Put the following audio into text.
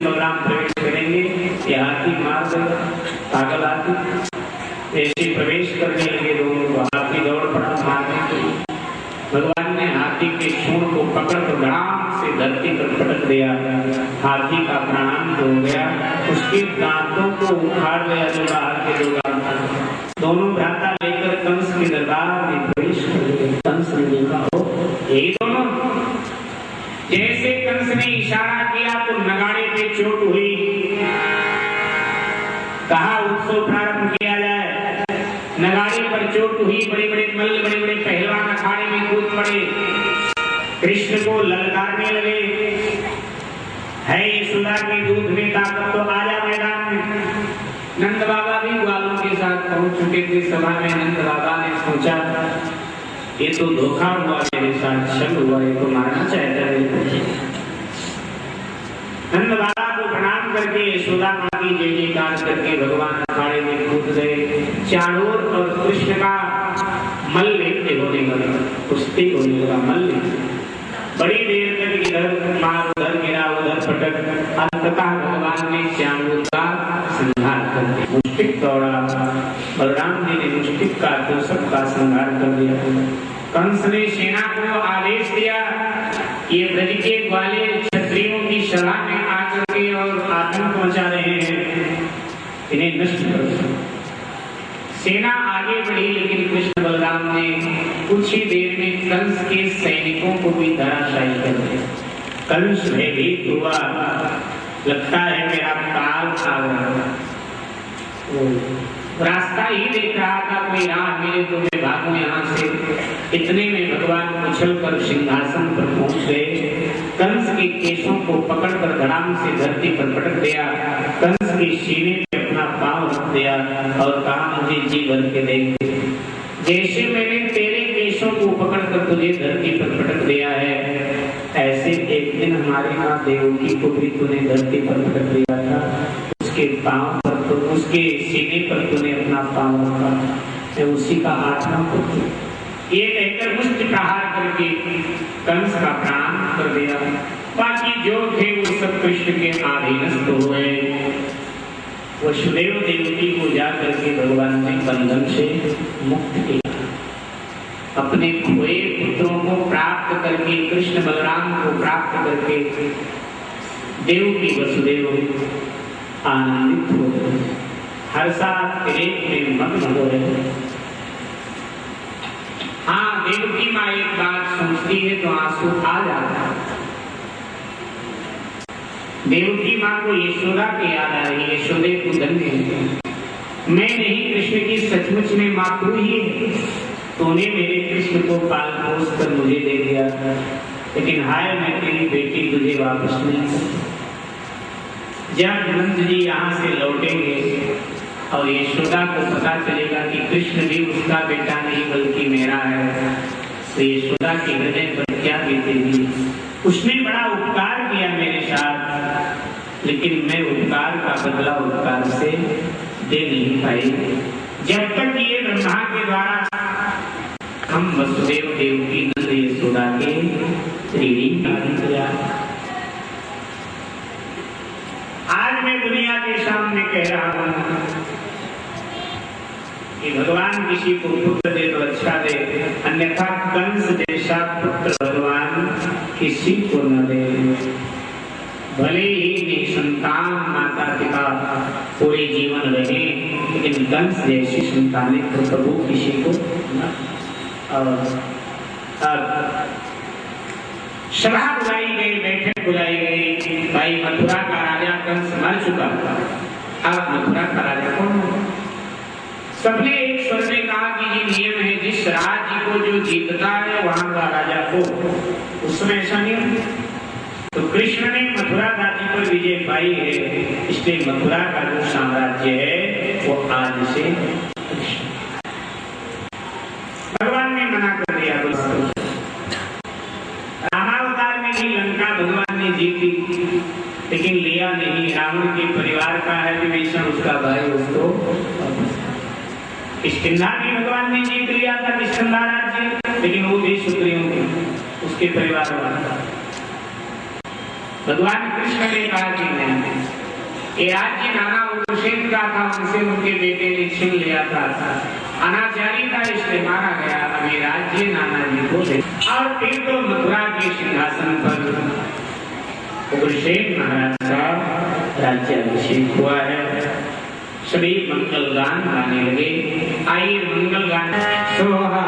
बलराम प्रवेश करेंगे, ये हाथी मार देगा, पागल हाथी। ऐसे प्रवेश करने लगे दोनों को, हाथी दौड़ पड़ा मारने के लिए। भगवान ने हाथी के सूंड को पकड़कर धड़ाम से धरती पर पटक दिया। हाथी का प्राण हो गया, उसके दांतों को उखाड़ दिया जो बाहर के दो दांत। दोनों भ्राता लेकर कंस के दरबार में प्रवेश कर गए। कंस ने देखा हो यही दोनों। जैसे कंस ने इशारा किया तो नगाड़े पे चोट हुई। कहा उत्सव प्रारंभ किया जाए। नगाड़े पर चोट हुई, बड़े बड़े मल्ल, बड़े बड़े पहलवान अखाड़े में कूद पड़े, कृष्ण को ललकारने लगे। है यशोदा के दूध में ताकत तो आजा मैदान में। नंद बाबा भी ग्वालों के साथ पहुंच चुके थे सभा में। नंद बाबा ने सोचा ये तो धोखा हुआ, मेरे साथ छल हुआ, ये तो मारना चाहता है। नंद बाबा को प्रणाम करके यशोदा माँ की जय जयकार करके भगवान अखाड़े में कूद गए। चाणूर और कृष्ण का मल्ल होने लगा, कुश्ती होने लगा। मल्ल बड़ी देर तक इधर मार उधर गिरा, उधर पटक। अंततः भगवान ने चाणूर का संहार कर दिया। मुष्टिक दौड़ा, बलराम जी ने मुष्टिक का तो सबका संहार कर दिया। कंस ने सेना को आदेश दिया, ये ब्रज के ग्वाले क्षत्रियों की सभा में आकर के और आतंक मचा रहे हैं, इन्हें नष्ट करो। सेना आगे बढ़ी, लेकिन कृष्ण बलराम ने कुछ ही देर में कंस के सैनिकों को भी धराशायी कर दिया। कंस भयभीत हुआ, लगता है मेरा काल आ गया। रास्ता ही देख रहा था, कोई राह मिले तो मैं भागूं यहाँ से। इतने में भगवान उछल कर सिंहासन पर पहुंच गए। कंस के केशों को पकड़कर धड़ाम से धरती पर पटक दिया। कंस के सीने पे अपना पांव रख दिया और कहा मुझे जी भर के देख। जैसे मैंने तेरे केशों को पकड़कर तुझे धरती पर पटक दिया है, ऐसे एक दिन हमारी माँ देवकी को भी तूने धरती पर पटक दिया था। उसके पांव पर तो उसके सीने पर तूने अपना पांव रखा, मैं उसी का आत्मा पुत्र। ये कहकर मुष्टि प्रहार करके कंस का प्राण कर दिया। बाकी जो थे वो सब कृष्ण के अधीनस्थ हो गए। वसुदेव देवकी को जाकर के भगवान ने बंधन से मुक्त किया। अपने खोए पुत्रों को प्राप्त करके, कृष्ण बलराम को प्राप्त करके देवकी वसुदेव आनंदित हो रहे, हर साथ प्रेम में मग्न हो रहे। हाँ, देवकी माँ एक बात सोचती है तो आंसू आ जाता है। देवकी माँ को यशोदा की याद आ रही है। यशोदे को धन्य मैं नहीं, कृष्ण की सचमुच में माँ तू ही है। तूने मेरे कृष्ण को पाल पोस कर मुझे दे दिया, लेकिन हाय मैं तेरी बेटी तुझे वापस नहीं करती। जब नंद जी यहाँ से लौटेंगे और यशोदा को पता चलेगा कि कृष्ण भी उसका बेटा नहीं बल्कि मेरा है, तो यशोदा के हृदय पर क्या बीतेगी। उसने बड़ा उपकार किया मेरे साथ, लेकिन मैं उपकार का बदला उपकार से दे नहीं पाई। जब तक ये ब्रह्मा के द्वारा हम वसुदेव देवकी नंद यशोदा के ऋणी किया। आज मैं दुनिया के सामने कह रहा हूं कि भगवान किसी को पुत्र दे तो अच्छा दे, अन्यथा कंस जैसा पुत्र भगवान किसी को न दे। भले ही निसंतान माता पिता पूरे जीवन रहे, लेकिन कंस जैसी संतानें तो प्रभु किसी को न। सभा बुलाई गई, बैठक बुलाई गई। भाई मथुरा का राजा कंस मर चुका था, अब मथुरा का राजा कौन होगा? सबने एक स्वर में कहा कि ये नियम है, जिस राज्य को जो जीतता है वहां का राजा को। उसमें ऐसा नहीं। तो कृष्ण ने मथुरा राज्य पर विजय पाई है, इसलिए मथुरा का जो साम्राज्य है वो आज से भगवान ने मना कर दिया। रामावतार में भी लंका भगवान ने जीती, लेकिन लिया नहीं। रावण के परिवार का है विभीषण, उसका भाई, उसको किष्किंधा भी भगवान ने जीत लिया था, किष्किंधा राज्य, लेकिन वो भी सुग्रीव के उसके परिवार वाला। भगवान कृष्ण ने कहा कि नहीं, ये राज्य नाना उग्रसेन का था, उनसे उनके बेटे ने छीन लिया था, अनाचारी था इसलिए मारा गया। अब ये राज्य नाना जी को दे। और फिर तो मथुरा के सिंहासन पर उग्रसेन महाराज का राज्याभिषेक हुआ है। सभी मंगल गान गाने लगे। आइए मंगल गान। सोहा